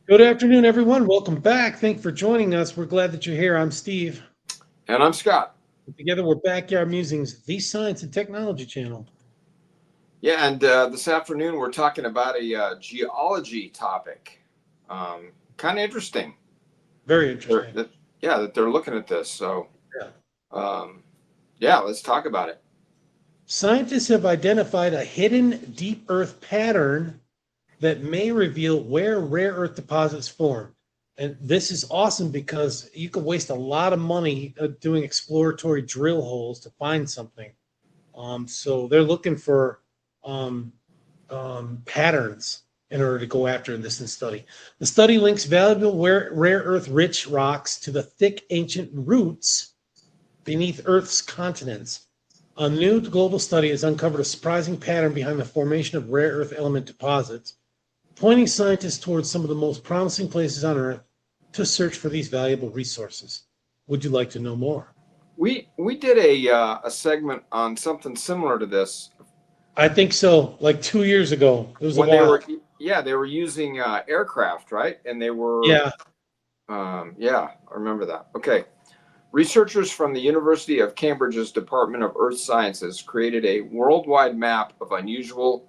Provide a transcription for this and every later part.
Good afternoon, everyone. Welcome back. Thank you for joining us. We're glad that you're here. I'm Steve. And I'm Scott. Together, we're Backyard Musings, the Science and Technology channel. Yeah, and this afternoon we're talking about a geology topic. Kind of interesting. Very They're, interesting. that, yeah, that they're looking at this. So, Yeah. um, yeah, let's talk about it. Scientists have identified a hidden deep earth pattern that may reveal where rare earth deposits form. And this is awesome because you could waste a lot of money doing exploratory drill holes to find something. So they're looking for um, patterns in order to go after this and study. The study links valuable rare earth rich rocks to the thick ancient roots beneath Earth's continents. A new global study has uncovered a surprising pattern behind the formation of rare earth element deposits, pointing scientists towards some of the most promising places on Earth to search for these valuable resources. Would you like to know more? We did a segment on something similar to this I think so. Like 2 years ago. It was a when they while. were using aircraft, right? And they were Yeah. yeah, I remember that. Okay. Researchers from the University of Cambridge's Department of Earth Sciences created a worldwide map of unusual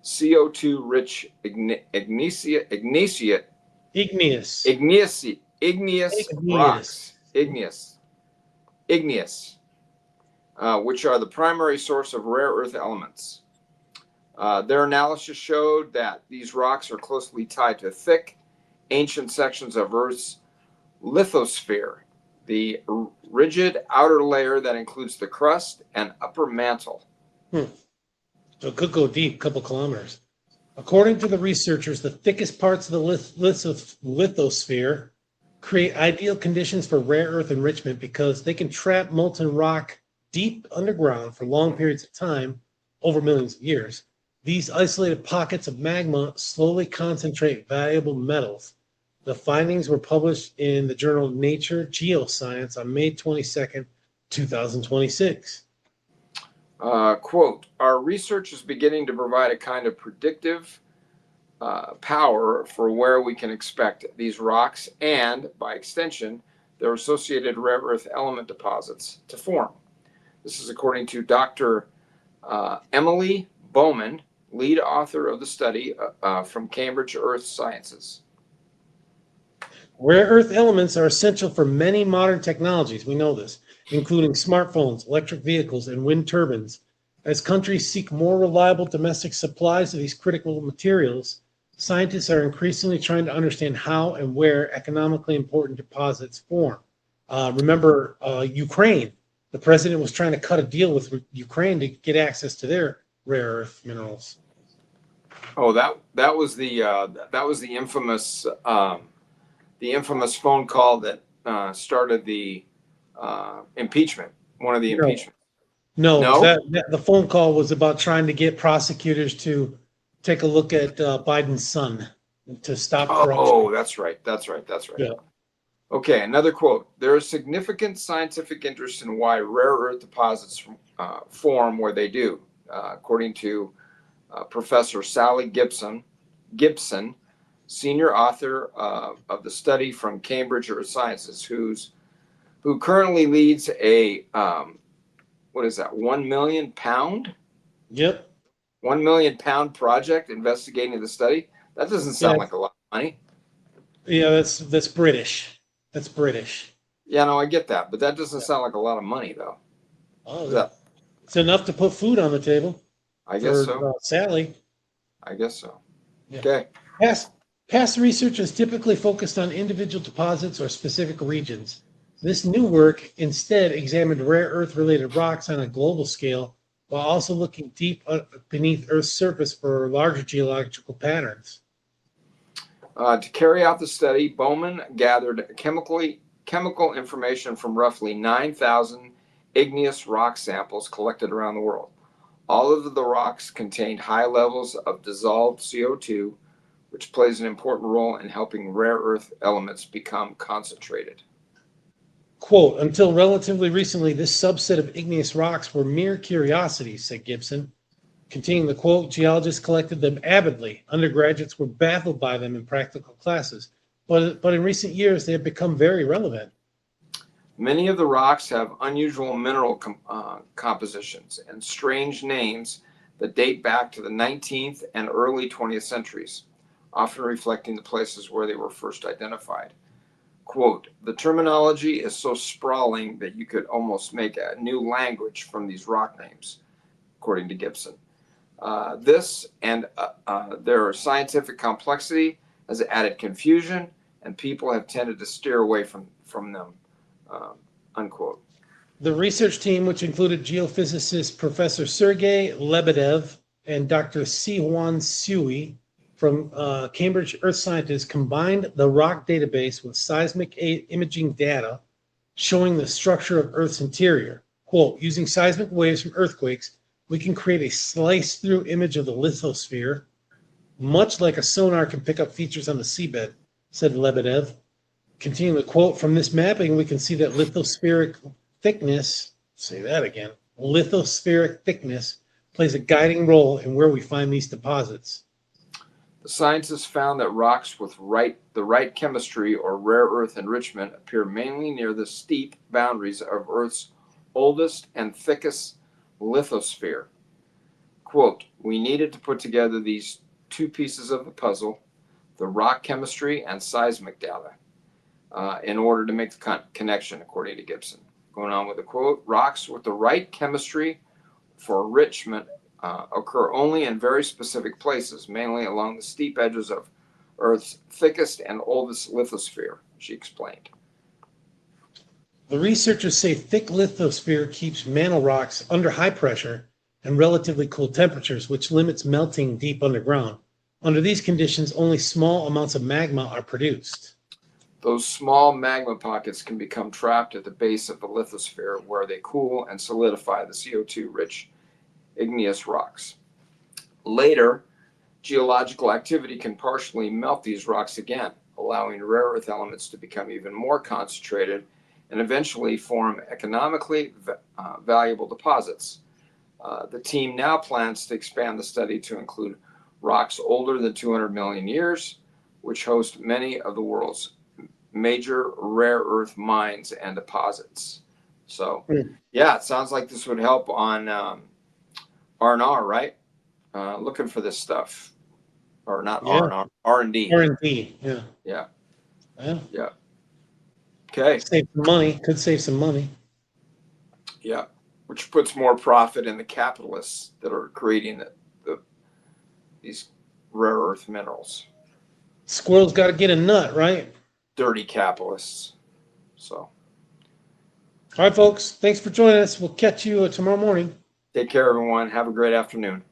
CO2 rich Igneous. igneous Igneous. rocks, igneous, which are the primary source of rare earth elements. Their analysis showed that these rocks are closely tied to thick, ancient sections of Earth's lithosphere, the rigid outer layer that includes the crust and upper mantle. Hmm. So it could go deep, a couple kilometers. According to the researchers, the thickest parts of the lithosphere create ideal conditions for rare earth enrichment because they can trap molten rock deep underground for long periods of time, over millions of years. These isolated pockets of magma slowly concentrate valuable metals. The findings were published in the journal Nature Geoscience on May 22nd, 2026. Quote, our research is beginning to provide a kind of predictive power for where we can expect these rocks and, by extension, their associated rare earth element deposits to form. This is according to Dr. Emily Bowman, lead author of the study from Cambridge Earth Sciences. Rare earth elements are essential for many modern technologies, we know this, including smartphones, electric vehicles, and wind turbines. As countries seek more reliable domestic supplies of these critical materials, scientists are increasingly trying to understand how and where economically important deposits form. Remember Ukraine? The president was trying to cut a deal with Ukraine to get access to their rare earth minerals. Oh, that was the infamous phone call that started the impeachment. One of the No, impeachment. no, No. the phone call was about trying to get prosecutors to take a look at Biden's son to stop corruption. Oh, that's right. That's right. That's right. Yeah. Okay, another quote. There is significant scientific interest in why rare earth deposits form where they do, according to Professor Sally Gibson, senior author of the study from Cambridge Earth Sciences, who currently leads a what is that, £1 million Yep. £1 million project investigating the study. That doesn't Yeah. sound like a lot of money. Yeah. That's British. That's British. Yeah, no, I get that, but that doesn't Yeah. sound like a lot of money, though. Is Oh, that? it's enough to put food on the table I guess for so. Sally. I guess so. Yeah. Okay. Past past research has typically focused on individual deposits or specific regions. This new work instead examined rare earth related rocks on a global scale while also looking deep beneath Earth's surface for larger geological patterns. To carry out the study, Bowman gathered chemical information from roughly 9,000 igneous rock samples collected around the world. All of the rocks contained high levels of dissolved CO2, which plays an important role in helping rare earth elements become concentrated. Quote, until relatively recently, this subset of igneous rocks were mere curiosities, said Gibson. Continuing the quote, geologists collected them avidly. Undergraduates were baffled by them in practical classes, but in recent years they have become very relevant. Many of the rocks have unusual mineral compositions and strange names that date back to the 19th and early 20th centuries, often reflecting the places where they were first identified. Quote, the terminology is so sprawling that you could almost make a new language from these rock names, according to Gibson. This and their scientific complexity has added confusion, and people have tended to steer away from them, unquote. The research team, which included geophysicist Professor Sergei Lebedev and Dr. Sihwan Sui from Cambridge Earth Scientists, combined the rock database with seismic imaging data showing the structure of Earth's interior. Quote, using seismic waves from earthquakes, we can create a slice-through image of the lithosphere, much like a sonar can pick up features on the seabed, said Lebedev. Continuing the quote, from this mapping, we can see that lithospheric thickness, say that again, lithospheric thickness plays a guiding role in where we find these deposits. The scientists found that rocks with the right chemistry or rare earth enrichment appear mainly near the steep boundaries of Earth's oldest and thickest lithosphere. Quote, we needed to put together these two pieces of the puzzle, the rock chemistry and seismic data, in order to make the connection, according to Gibson. Going on with the quote, rocks with the right chemistry for enrichment occur only in very specific places, mainly along the steep edges of Earth's thickest and oldest lithosphere, she explained. The researchers say thick lithosphere keeps mantle rocks under high pressure and relatively cool temperatures, which limits melting deep underground. Under these conditions, only small amounts of magma are produced. Those small magma pockets can become trapped at the base of the lithosphere where they cool and solidify the CO2-rich igneous rocks. Later, geological activity can partially melt these rocks again, allowing rare earth elements to become even more concentrated and eventually form economically valuable deposits. The team now plans to expand the study to include rocks older than 200 million years, which host many of the world's major rare earth mines and deposits. So, yeah, it sounds like this would help on R&R, right? Looking for this stuff. Or not R&R, R&D. R&D, yeah. Yeah. Yeah. Yeah. Okay. Save some money, could save some money. Yeah. Which puts more profit in the capitalists that are creating these rare earth minerals. Squirrel's got to get a nut, right? Dirty capitalists. So. All right, folks. Thanks for joining us. We'll catch you tomorrow morning. Take care, everyone. Have a great afternoon.